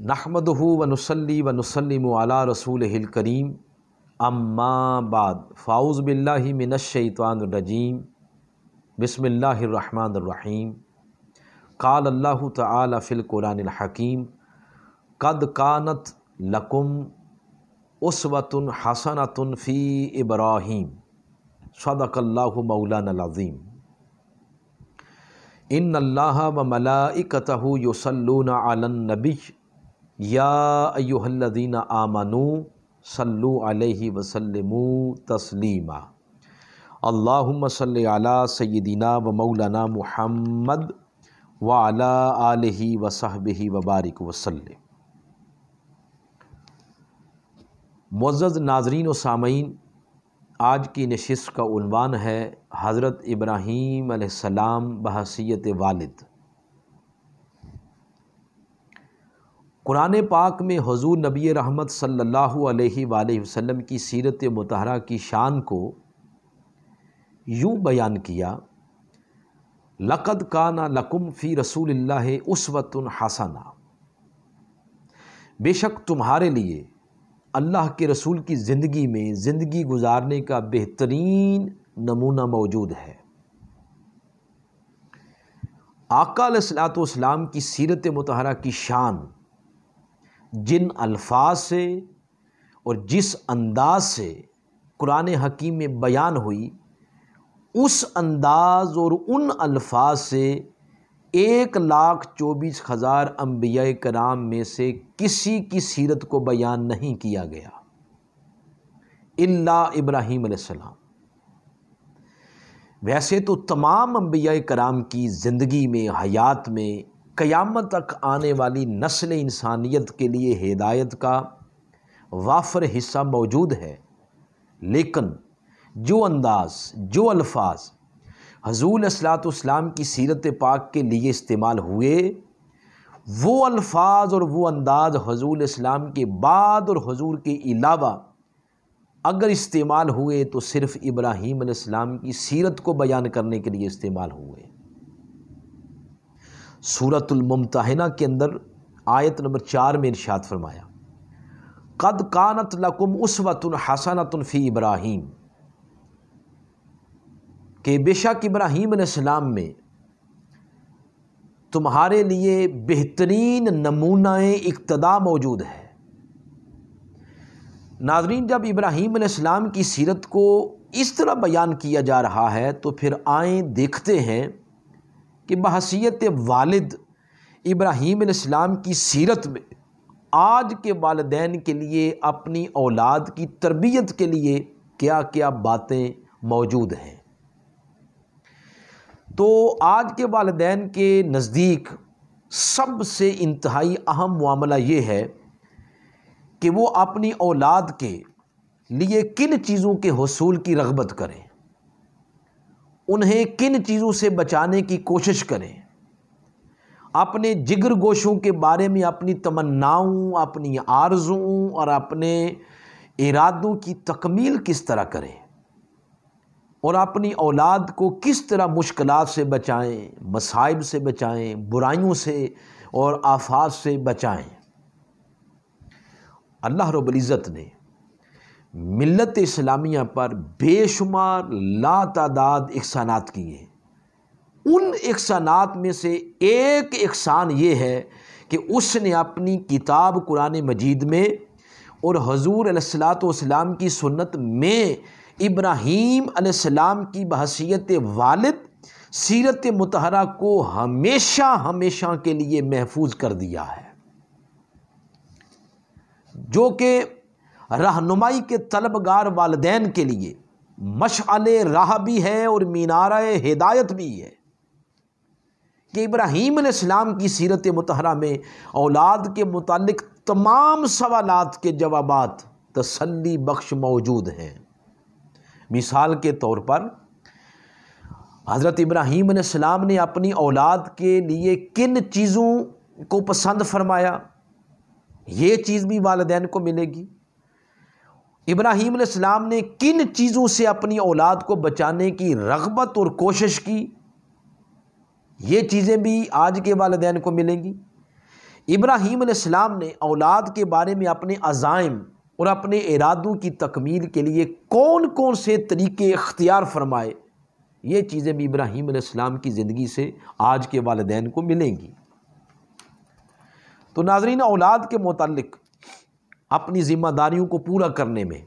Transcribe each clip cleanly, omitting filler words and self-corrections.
نحمدہ ونصلی ونسلم علی رسولہ الکریم اما بعد فاعوذ باللہ من الشیطان الرجیم بسم اللہ الرحمن الرحیم قال اللہ تعالی فی القرآن الحکیم قد کانت لکم اسوۃ حسنۃ فی ابراہیم صدق اللہ مولانا العظیم ان اللہ وملائکتہ یصلون علی النبی یا ایہا الذین آمنوا صلوا علیہ وسلموا تسلیما اللہم صلی علی سیدنا و مولانا محمد وعلی آلہ وصحبہ وبارک وسلم۔ معزز ناظرین و سامعین، آج کی نشست کا عنوان ہے حضرت ابراہیم علیہ السلام بحیثیت والد۔ قرآن پاک میں حضور نبی رحمت صلی اللہ علیہ وآلہ وسلم کی سیرت مطہرہ کی شان کو یوں بیان کیا، لقد کان لکم فی رسول اللہ اسوۃ حسنہ، بے شک تمہارے لیے اللہ کے رسول کی زندگی میں زندگی گزارنے کا بہترین نمونہ موجود ہے۔ آقا علیہ الصلوۃ والسلام کی سیرت مطہرہ کی شان جن الفاظ سے اور جس انداز سے قرآن حکیم میں بیان ہوئی، اس انداز اور ان الفاظ سے 1,24,000 انبیاء کرام میں سے کسی کی سیرت کو بیان نہیں کیا گیا الا ابراہیم علیہ السلام۔ ویسے تو تمام انبیاء کرام کی زندگی میں، حیات میں، قیامت تک آنے والی نسل انسانیت کے لیے ہدایت کا وافر حصہ موجود ہے، لیکن جو انداز، جو الفاظ حضور علیہ الصلوۃ والسلام کی سیرت پاک کے لیے استعمال ہوئے، وہ الفاظ اور وہ انداز حضور علیہ السلام کے بعد اور حضور کے علاوہ اگر استعمال ہوئے تو صرف ابراہیم علیہ السلام کی سیرت کو بیان کرنے کے لیے استعمال ہوئے۔ سورۃ الممتحنہ کے اندر آیت نمبر 4 میں ارشاد فرمایا، قد کانت لکم اسوۃ حسنۃ فی ابراہیم، کہ بے شک ابراہیم علیہ السلام میں تمہارے لیے بہترین نمونہ اقتداء موجود ہے۔ ناظرین، جب ابراہیم علیہ السلام کی سیرت کو اس طرح بیان کیا جا رہا ہے تو پھر آئیں دیکھتے ہیں کہ بحیثیت والد ابراہیم علیہ السلام کی سیرت میں آج کے والدین کے لیے اپنی اولاد کی تربیت کے لیے کیا کیا باتیں موجود ہیں۔ تو آج کے والدین کے نزدیک سب سے انتہائی اہم معاملہ یہ ہے کہ وہ اپنی اولاد کے لیے کن چیزوں کے حصول کی رغبت کریں، انہیں کن چیزوں سے بچانے کی کوشش کریں، اپنے جگر گوشوں کے بارے میں اپنی تمناؤں، اپنی آرزوؤں اور اپنے ارادوں کی تکمیل کس طرح کریں، اور اپنی اولاد کو کس طرح مشکلات سے بچائیں، مصائب سے بچائیں، برائیوں سے اور آفات سے بچائیں۔ اللہ رب العزت نے ملت اسلامیہ پر بے شمار لا تعداد احسانات کیے۔ ان احسانات میں سے ایک احسان یہ ہے کہ اس نے اپنی کتاب قرآن مجید میں اور حضور علیہ الصلوۃ والسلام کی سنت میں ابراہیم علیہ السلام کی بحیثیت والد سیرت مطہرہ کو ہمیشہ ہمیشہ کے لیے محفوظ کر دیا ہے، جو کہ رہنمائی کے طلبگار والدین کے لیے مشعل راہ بھی ہے اور مینارہ ہدایت بھی ہے، کہ ابراہیم علیہ السلام کی سیرت مطہرہ میں اولاد کے متعلق تمام سوالات کے جوابات تسلی بخش موجود ہیں۔ مثال کے طور پر حضرت ابراہیم علیہ السلام نے اپنی اولاد کے لیے کن چیزوں کو پسند فرمایا، یہ چیز بھی والدین کو ملے گی۔ ابراہیم علیہ السلام نے کن چیزوں سے اپنی اولاد کو بچانے کی رغبت اور کوشش کی، یہ چیزیں بھی آج کے والدین کو ملیں گی۔ ابراہیم علیہ السلام نے اولاد کے بارے میں اپنے عزائم اور اپنے ارادوں کی تکمیل کے لیے کون کون سے طریقے اختیار فرمائے، یہ چیزیں بھی ابراہیم علیہ السلام کی زندگی سے آج کے والدین کو ملیں گی۔ تو ناظرین، اولاد کے متعلق اپنی ذمہ داریوں کو پورا کرنے میں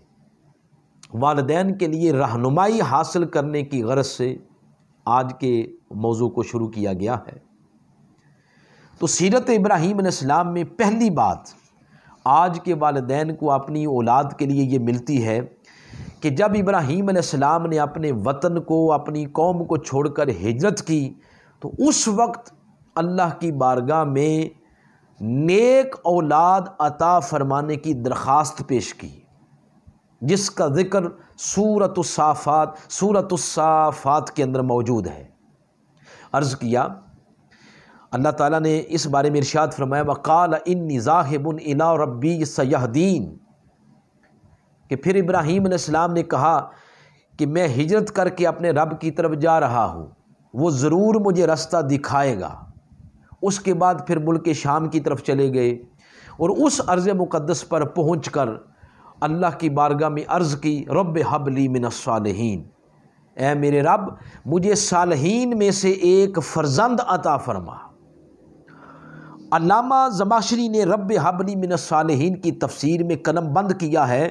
والدین کے لیے رہنمائی حاصل کرنے کی غرض سے آج کے موضوع کو شروع کیا گیا ہے۔ تو سیرت ابراہیم علیہ السلام میں پہلی بات آج کے والدین کو اپنی اولاد کے لیے یہ ملتی ہے کہ جب ابراہیم علیہ السلام نے اپنے وطن کو، اپنی قوم کو چھوڑ کر ہجرت کی تو اس وقت اللہ کی بارگاہ میں نیک اولاد عطا فرمانے کی درخواست پیش کی، جس کا ذکر سورۃ الصافات کے اندر موجود ہے۔ عرض کیا، اللہ تعالیٰ نے اس بارے میں ارشاد فرمایا وَقَالَ إِنِّي ذَاهِبٌ إِلَىٰ رَبِّي سَيَهْدِينِ، کہ پھر ابراہیم علیہ السلام نے کہا کہ میں ہجرت کر کے اپنے رب کی طرف جا رہا ہوں، وہ ضرور مجھے رستہ دکھائے گا۔ اس کے بعد پھر ملک شام کی طرف چلے گئے اور اس ارض مقدس پر پہنچ کر اللہ کی بارگاہ میں عرض کی رب ہب لی من الصالحین، اے میرے رب مجھے صالحین میں سے ایک فرزند عطا فرما۔ علامہ زمخشری نے رب ہب لی من الصالحین کی تفسیر میں قلم بند کیا ہے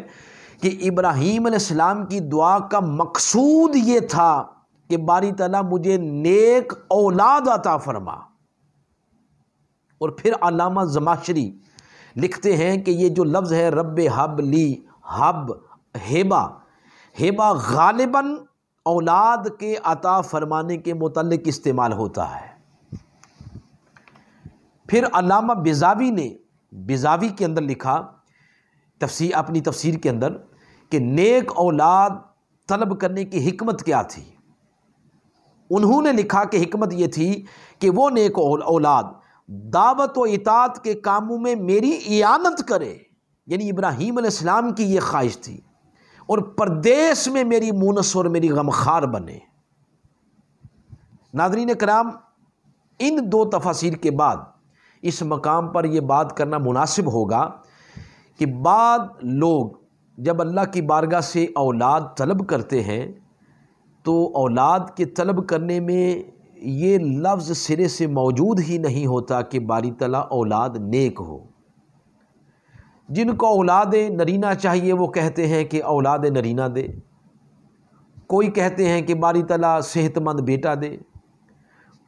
کہ ابراہیم علیہ السلام کی دعا کا مقصود یہ تھا کہ باری تعالیٰ مجھے نیک اولاد عطا فرما۔ اور پھر علامہ زمخشری لکھتے ہیں کہ یہ جو لفظ ہے رب ہب لی، ہب ہیبہ غالباً اولاد کے عطا فرمانے کے متعلق استعمال ہوتا ہے۔ پھر علامہ بیضاوی کے اندر لکھا اپنی تفسیر کے اندر کہ نیک اولاد طلب کرنے کی حکمت کیا تھی۔ انہوں نے لکھا کہ حکمت یہ تھی کہ وہ نیک اولاد دعوت و اطاعت کے کاموں میں میری اعانت کرے، یعنی ابراہیم علیہ السلام کی یہ خواہش تھی، اور پردیس میں میری مونس اور میری غمخوار بنے۔ ناظرین کرام، ان دو تفاسیر کے بعد اس مقام پر یہ بات کرنا مناسب ہوگا کہ بعض لوگ جب اللہ کی بارگاہ سے اولاد طلب کرتے ہیں تو اولاد کے طلب کرنے میں یہ لفظ سرے سے موجود ہی نہیں ہوتا کہ باری تعالیٰ اولاد نیک ہو۔ جن کو اولاد نرینہ چاہیے وہ کہتے ہیں کہ اولاد نرینہ دے، کوئی کہتے ہیں کہ باری تعالیٰ صحت مند بیٹا دے،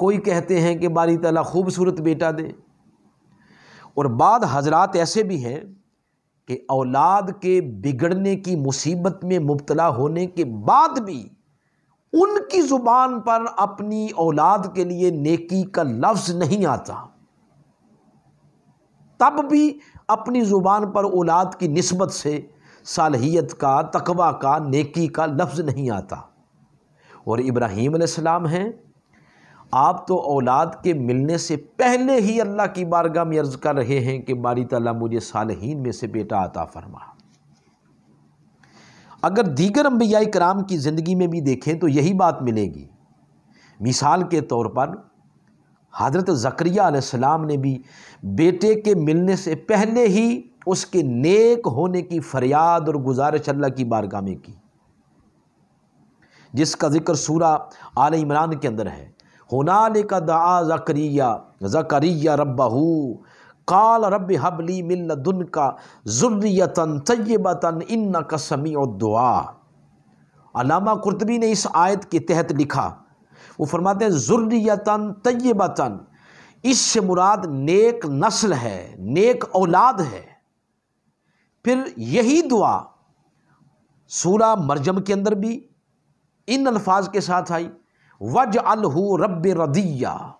کوئی کہتے ہیں کہ باری تعالیٰ خوبصورت بیٹا دے، اور بعض حضرات ایسے بھی ہیں کہ اولاد کے بگڑنے کی مصیبت میں مبتلا ہونے کے بعد بھی ان کی زبان پر اپنی اولاد کے لیے نیکی کا لفظ نہیں آتا، تب بھی اپنی زبان پر اولاد کی نسبت سے صالحیت کا، تقوی کا، نیکی کا لفظ نہیں آتا۔ اور ابراہیم علیہ السلام ہیں، آپ تو اولاد کے ملنے سے پہلے ہی اللہ کی بارگاہ میں عرض کر رہے ہیں کہ باری تعالیٰ مجھے صالحین میں سے بیٹا عطا فرما۔ اگر دیگر انبیاء کرام کی زندگی میں بھی دیکھیں تو یہی بات ملے گی۔ مثال کے طور پر حضرت زکریا علیہ السلام نے بھی بیٹے کے ملنے سے پہلے ہی اس کے نیک ہونے کی فریاد اور گزارش اللہ کی بارگاہ میں کی، جس کا ذکر سورہ آل عمران کے اندر ہے۔ ہنالک دعا زکریا ربہ قال رب ہب لی من لدنک ذریۃ طیبۃ انک سمیع الدعاء۔ علامہ قرطبی نے اس آیت کے تحت لکھا، وہ فرماتے ہیں ذریۃ طیبۃ، اس سے مراد نیک نسل ہے، نیک اولاد ہے۔ پھر یہی دعا سورہ مریم کے اندر بھی ان الفاظ کے ساتھ آئی، وَاجْعَلْهُ رَبِّ رَضِيًّا۔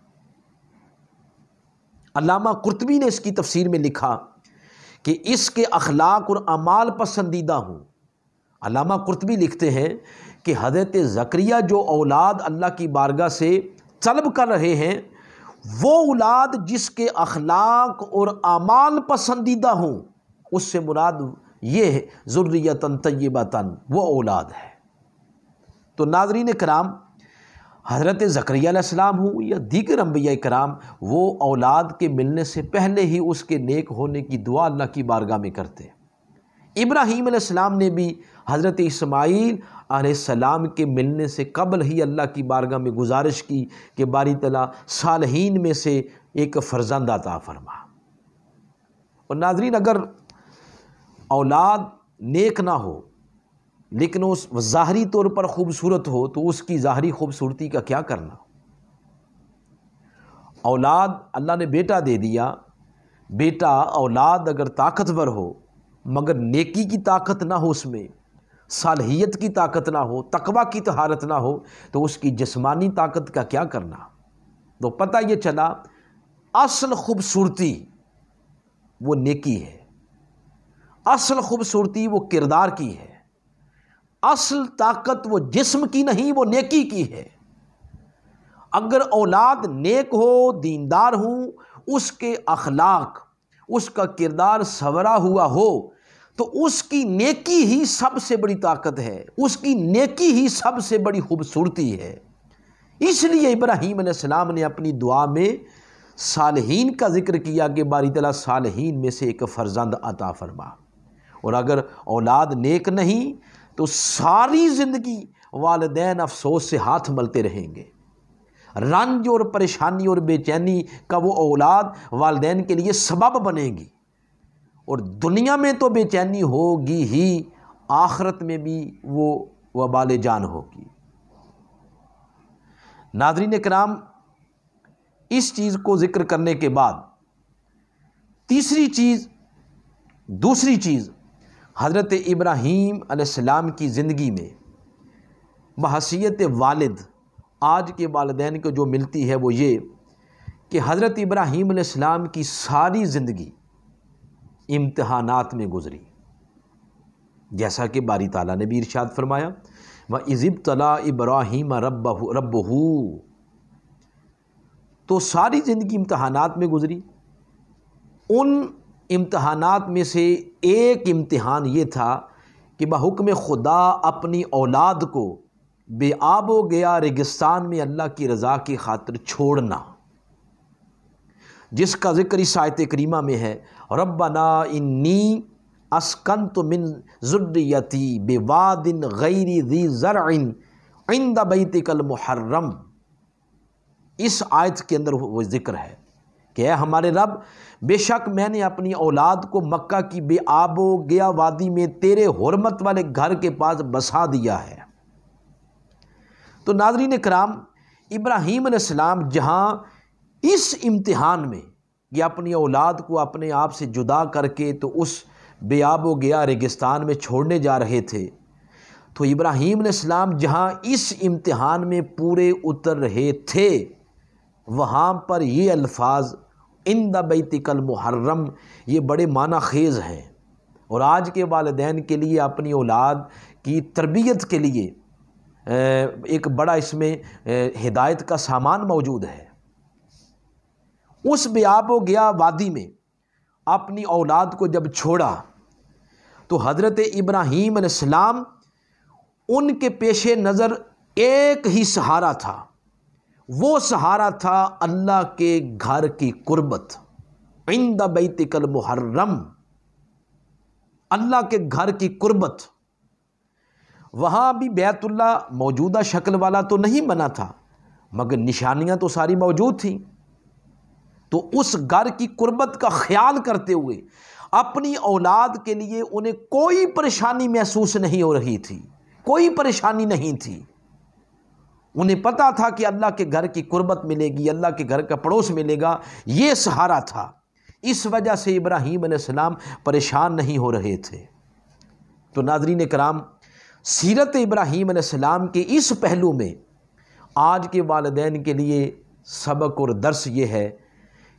علامہ قرطبی نے اس کی تفسیر میں لکھا کہ اس کے اخلاق اور اعمال پسندیدہ ہوں۔ علامہ قرطبی لکھتے ہیں کہ حضرت زکریا جو اولاد اللہ کی بارگاہ سے طلب کر رہے ہیں، وہ اولاد جس کے اخلاق اور اعمال پسندیدہ ہوں، اس سے مراد یہ ہے ذریۃ طیبۃ، وہ اولاد ہے۔ تو ناظرین کرام، حضرت زکریا علیہ السلام ہوں یا دیگر انبیاء کرام، وہ اولاد کے ملنے سے پہلے ہی اس کے نیک ہونے کی دعا اللہ کی بارگاہ میں کرتے ہیں۔ ابراہیم علیہ السلام نے بھی حضرت اسماعیل علیہ السلام کے ملنے سے قبل ہی اللہ کی بارگاہ میں گزارش کی کہ باری تعالیٰ صالحین میں سے ایک فرزند عطا فرما۔ اور ناظرین، اگر اولاد نیک نہ ہو لیکن اس ظاہری طور پر خوبصورت ہو تو اس کی ظاہری خوبصورتی کا کیا کرنا؟ اولاد اللہ نے بیٹا دے دیا، بیٹا اولاد اگر طاقتور ہو مگر نیکی کی طاقت نہ ہو، اس میں صالحیت کی طاقت نہ ہو، تقویٰ کی طہارت نہ ہو، تو اس کی جسمانی طاقت کا کیا کرنا؟ تو پتہ یہ چلا اصل خوبصورتی وہ نیکی ہے، اصل خوبصورتی وہ کردار کی ہے، اصل طاقت وہ جسم کی نہیں، وہ نیکی کی ہے۔ اگر اولاد نیک ہو، دیندار ہوں، اس کے اخلاق، اس کا کردار سنورا ہوا ہو تو اس کی نیکی ہی سب سے بڑی طاقت ہے، اس کی نیکی ہی سب سے بڑی خوبصورتی ہے۔ اس لیے ابراہیم علیہ السلام نے اپنی دعا میں صالحین کا ذکر کیا کہ باری تعالیٰ صالحین میں سے ایک فرزند عطا فرما۔ اور اگر اولاد نیک نہیں تو ساری زندگی والدین افسوس سے ہاتھ ملتے رہیں گے۔ رنج اور پریشانی اور بے چینی کا وہ اولاد والدین کے لیے سبب بنے گی، اور دنیا میں تو بے چینی ہوگی ہی، آخرت میں بھی وہ وبال جان ہوگی۔ ناظرین کرام، اس چیز کو ذکر کرنے کے بعد دوسری چیز حضرت ابراہیم علیہ السلام کی زندگی میں بحیثیت والد آج کے والدین کو جو ملتی ہے وہ یہ کہ حضرت ابراہیم علیہ السلام کی ساری زندگی امتحانات میں گزری، جیسا کہ باری تعالیٰ نے بھی ارشاد فرمایا وَإِذِ ابْتَلَىٰ إِبْرَاهِيمَ رَبُّهُ، تو ساری زندگی امتحانات میں گزری۔ ان امتحانات میں سے ایک امتحان یہ تھا کہ بحکم خدا اپنی اولاد کو بے آب و گیا ریگستان میں اللہ کی رضا کی خاطر چھوڑنا، جس کا ذکر اس آیت کریمہ میں ہے ربنا انی اسکنت من ذریتی بواد غیر ذی زرع عند بیتک المحرم۔ اس آیت کے اندر وہ ذکر ہے کہ اے ہمارے رب، بے شک میں نے اپنی اولاد کو مکہ کی بے آب و گیا وادی میں تیرے حرمت والے گھر کے پاس بسا دیا ہے۔ تو ناظرین کرام، ابراہیم علیہ السلام جہاں اس امتحان میں یہ اپنی اولاد کو اپنے آپ سے جدا کر کے تو اس بے آب و گیا ریگستان میں چھوڑنے جا رہے تھے، تو ابراہیم علیہ السلام جہاں اس امتحان میں پورے اتر رہے تھے وہاں پر یہ الفاظ عند بیتک المحرم یہ بڑے معنی خیز ہیں، اور آج کے والدین کے لیے اپنی اولاد کی تربیت کے لیے ایک بڑا اس میں ہدایت کا سامان موجود ہے۔ اس بے آب و گیا وادی میں اپنی اولاد کو جب چھوڑا تو حضرت ابراہیم علیہ السلام ان کے پیش نظر ایک ہی سہارا تھا، وہ سہارا تھا اللہ کے گھر کی قربت، عند بیتک المحرم، اللہ کے گھر کی قربت۔ وہاں بھی بیت اللہ موجودہ شکل والا تو نہیں بنا تھا مگر نشانیاں تو ساری موجود تھیں، تو اس گھر کی قربت کا خیال کرتے ہوئے اپنی اولاد کے لیے انہیں کوئی پریشانی محسوس نہیں ہو رہی تھی، کوئی پریشانی نہیں تھی۔ انہیں پتہ تھا کہ اللہ کے گھر کی قربت ملے گی، اللہ کے گھر کا پڑوس ملے گا، یہ سہارا تھا۔ اس وجہ سے ابراہیم علیہ السلام پریشان نہیں ہو رہے تھے۔ تو ناظرین کرام، سیرت ابراہیم علیہ السلام کے اس پہلو میں آج کے والدین کے لیے سبق اور درس یہ ہے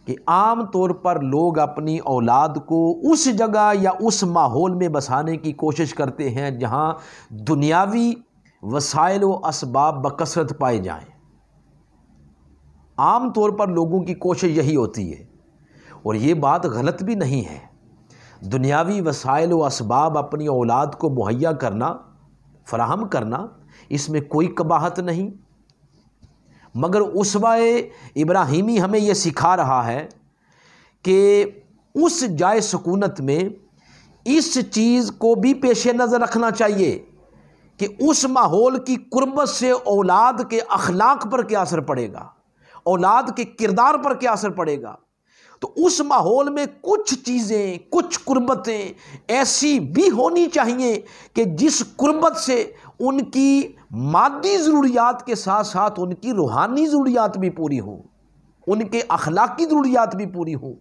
کہ عام طور پر لوگ اپنی اولاد کو اس جگہ یا اس ماحول میں بسانے کی کوشش کرتے ہیں جہاں دنیاوی وسائل و اسباب بکثرت پائے جائیں۔ عام طور پر لوگوں کی کوشش یہی ہوتی ہے، اور یہ بات غلط بھی نہیں ہے۔ دنیاوی وسائل و اسباب اپنی اولاد کو مہیا کرنا، فراہم کرنا، اس میں کوئی قباحت نہیں، مگر اسوہ ابراہیمی ہمیں یہ سکھا رہا ہے کہ اس جائے سکونت میں اس چیز کو بھی پیش نظر رکھنا چاہیے کہ اس ماحول کی قربت سے اولاد کے اخلاق پر کیا اثر پڑے گا، اولاد کے کردار پر کیا اثر پڑے گا۔ تو اس ماحول میں کچھ چیزیں، کچھ قربتیں ایسی بھی ہونی چاہیے کہ جس قربت سے ان کی مادی ضروریات کے ساتھ ساتھ ان کی روحانی ضروریات بھی پوری ہوں، ان کے اخلاقی ضروریات بھی پوری ہوں۔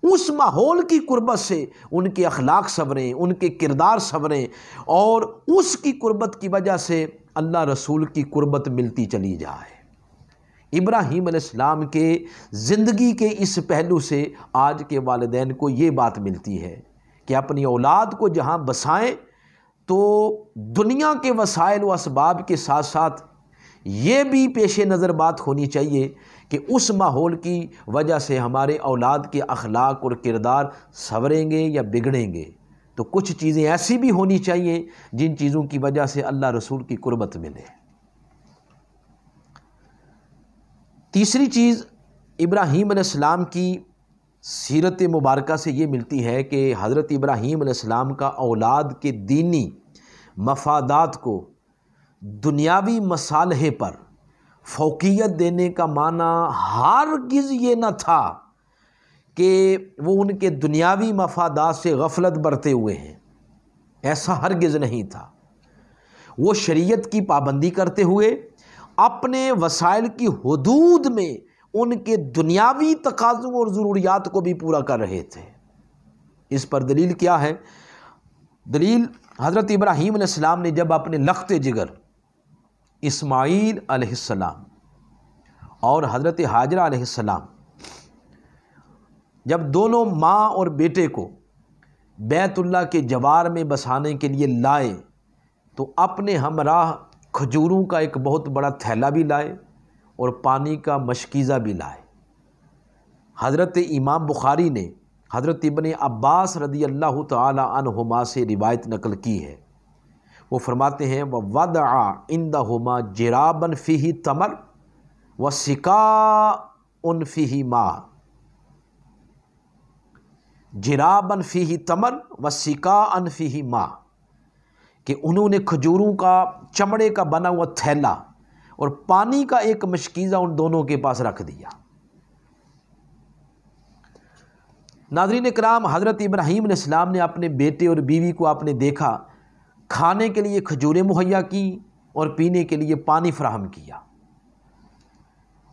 اس ماحول کی قربت سے ان کے اخلاق سنوریں، ان کے کردار سنوریں، اور اس کی قربت کی وجہ سے اللہ رسول کی قربت ملتی چلی جائے۔ ابراہیم علیہ السلام کے زندگی کے اس پہلو سے آج کے والدین کو یہ بات ملتی ہے کہ اپنی اولاد کو جہاں بسائیں تو دنیا کے وسائل و اسباب کے ساتھ ساتھ یہ بھی پیش نظر بات ہونی چاہیے کہ اس ماحول کی وجہ سے ہمارے اولاد کے اخلاق اور کردار سنوریں گے یا بگڑیں گے۔ تو کچھ چیزیں ایسی بھی ہونی چاہیے جن چیزوں کی وجہ سے اللہ رسول کی قربت ملے۔ تیسری چیز ابراہیم علیہ السلام کی سیرت مبارکہ سے یہ ملتی ہے کہ حضرت ابراہیم علیہ السلام کا اولاد کے دینی مفادات کو دنیاوی مصالحے پر فوقیت دینے کا معنی ہرگز یہ نہ تھا کہ وہ ان کے دنیاوی مفادات سے غفلت برتے ہوئے ہیں، ایسا ہرگز نہیں تھا۔ وہ شریعت کی پابندی کرتے ہوئے اپنے وسائل کی حدود میں ان کے دنیاوی تقاضوں اور ضروریات کو بھی پورا کر رہے تھے۔ اس پر دلیل کیا ہے؟ دلیل حضرت ابراہیم علیہ السلام نے جب اپنے لخت جگر اسماعیل علیہ السلام اور حضرت ہاجرہ علیہ السلام جب دونوں ماں اور بیٹے کو بیت اللہ کے جوار میں بسانے کے لیے لائے تو اپنے ہمراہ کھجوروں کا ایک بہت بڑا تھیلا بھی لائے اور پانی کا مشکیزہ بھی لائے۔ حضرت امام بخاری نے حضرت ابن عباس رضی اللہ تعالی عنہما سے روایت نقل کی ہے، وہ فرماتے ہیں وَوَضَعَ عِنْدَهُمَا جِرَابًا فِيهِ تَمْرٌ وَسِقَاءٌ فِيهِ مَاءٌ، جِرَابًا فِيهِ تَمْرٌ وَسِقَاءٌ فِيهِ مَاءٌ، کہ انہوں نے کھجوروں کا چمڑے کا بنا ہوا تھیلا اور پانی کا ایک مشکیزہ ان دونوں کے پاس رکھ دیا۔ ناظرین کرام، حضرت ابراہیم علیہ السلام نے اپنے بیٹے اور بیوی کو آپ نے دیکھا کھانے کے لیے کھجوریں مہیا کی اور پینے کے لیے پانی فراہم کیا۔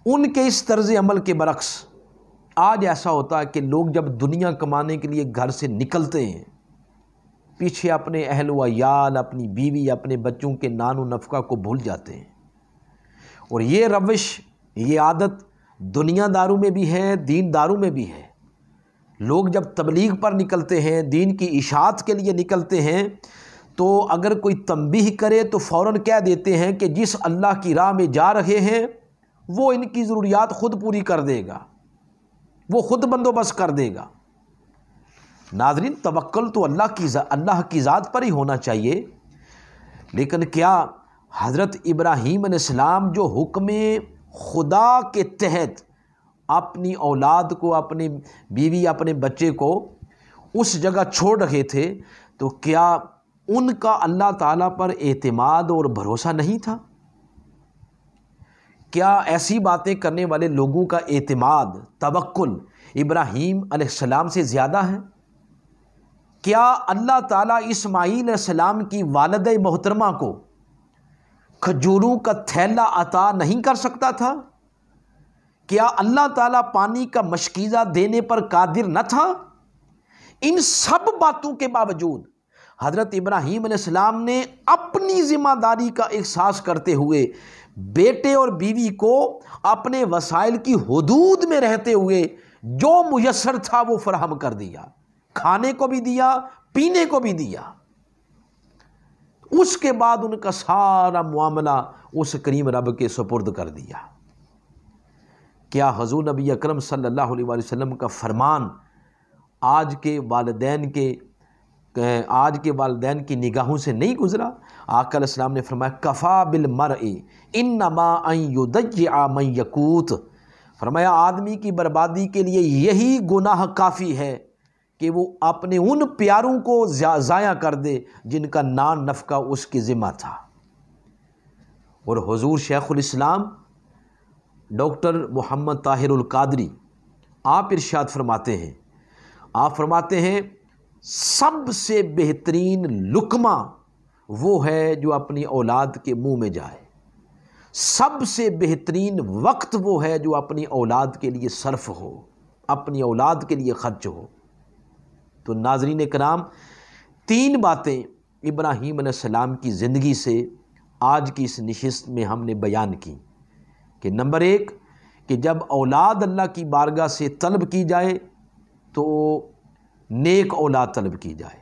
ان کے اس طرز عمل کے برعکس آج ایسا ہوتا ہے کہ لوگ جب دنیا کمانے کے لیے گھر سے نکلتے ہیں، پیچھے اپنے اہل و عیال، اپنی بیوی، اپنے بچوں کے نان و نفقہ کو بھول جاتے ہیں۔ اور یہ روش، یہ عادت دنیا داروں میں بھی ہے، دین داروں میں بھی ہے۔ لوگ جب تبلیغ پر نکلتے ہیں، دین کی اشاعت کے لیے نکلتے ہیں، تو اگر کوئی تنبیہ کرے تو فوراً کہہ دیتے ہیں کہ جس اللہ کی راہ میں جا رہے ہیں وہ ان کی ضروریات خود پوری کر دے گا، وہ خود بندوبست کر دے گا۔ ناظرین، توکل تو اللہ کی ذات پر ہی ہونا چاہیے، لیکن کیا حضرت ابراہیم علیہ السلام جو حکم خدا کے تحت اپنی اولاد کو، اپنی بیوی، اپنے بچے کو اس جگہ چھوڑ رہے تھے، تو کیا ان کا اللہ تعالیٰ پر اعتماد اور بھروسہ نہیں تھا؟ کیا ایسی باتیں کرنے والے لوگوں کا اعتماد، توکل ابراہیم علیہ السلام سے زیادہ ہے؟ کیا اللہ تعالیٰ اسماعیل علیہ السلام کی والدہ محترمہ کو کھجوروں کا تھیلا عطا نہیں کر سکتا تھا؟ کیا اللہ تعالیٰ پانی کا مشکیزہ دینے پر قادر نہ تھا؟ ان سب باتوں کے باوجود حضرت ابراہیم علیہ السلام نے اپنی ذمہ داری کا احساس کرتے ہوئے بیٹے اور بیوی کو اپنے وسائل کی حدود میں رہتے ہوئے جو میسر تھا وہ فراہم کر دیا، کھانے کو بھی دیا، پینے کو بھی دیا۔ اس کے بعد ان کا سارا معاملہ اس کریم رب کے سپرد کر دیا۔ کیا حضور نبی اکرم صلی اللہ علیہ وسلم کا فرمان آج کے والدین کے آج کے والدین کی نگاہوں سے نہیں گزرا؟ آقا علیہ السلام نے فرمایا کفا بالمرء انما ان یضیع من یقوت، فرمایا آدمی کی بربادی کے لیے یہی گناہ کافی ہے کہ وہ اپنے ان پیاروں کو ضائع کر دے جن کا نان نفقہ اس کی ذمہ تھا۔ اور حضور شیخ الاسلام ڈاکٹر محمد طاہر القادری آپ ارشاد فرماتے ہیں، آپ فرماتے ہیں سب سے بہترین لقمہ وہ ہے جو اپنی اولاد کے منہ میں جائے، سب سے بہترین وقت وہ ہے جو اپنی اولاد کے لیے صرف ہو، اپنی اولاد کے لیے خرچ ہو۔ تو ناظرین کرام، تین باتیں ابراہیم علیہ السلام کی زندگی سے آج کی اس نشست میں ہم نے بیان کی کہ نمبر ایک کہ جب اولاد اللہ کی بارگاہ سے طلب کی جائے تو نیک اولاد طلب کی جائے۔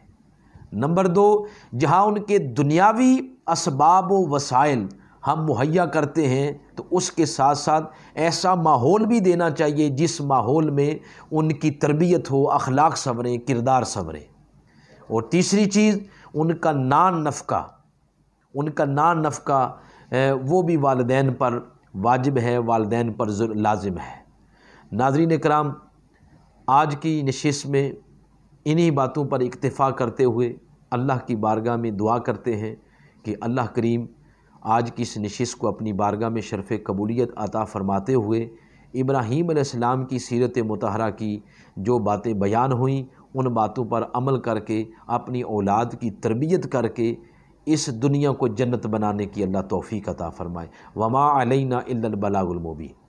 نمبر دو، جہاں ان کے دنیاوی اسباب و وسائل ہم مہیا کرتے ہیں تو اس کے ساتھ ساتھ ایسا ماحول بھی دینا چاہیے جس ماحول میں ان کی تربیت ہو، اخلاق سنوریں، کردار سنورے۔ اور تیسری چیز، ان کا نان نفقہ وہ بھی والدین پر واجب ہے، والدین پر لازم ہے۔ ناظرین کرام، آج کی نشست میں انہی باتوں پر اکتفا کرتے ہوئے اللہ کی بارگاہ میں دعا کرتے ہیں کہ اللہ کریم آج کی اس نشست کو اپنی بارگاہ میں شرف قبولیت عطا فرماتے ہوئے ابراہیم علیہ السلام کی سیرت مطہرہ کی جو باتیں بیان ہوئیں ان باتوں پر عمل کر کے اپنی اولاد کی تربیت کر کے اس دنیا کو جنت بنانے کی اللہ توفیق عطا فرمائے۔ وما علینا الا البلاغ المبین۔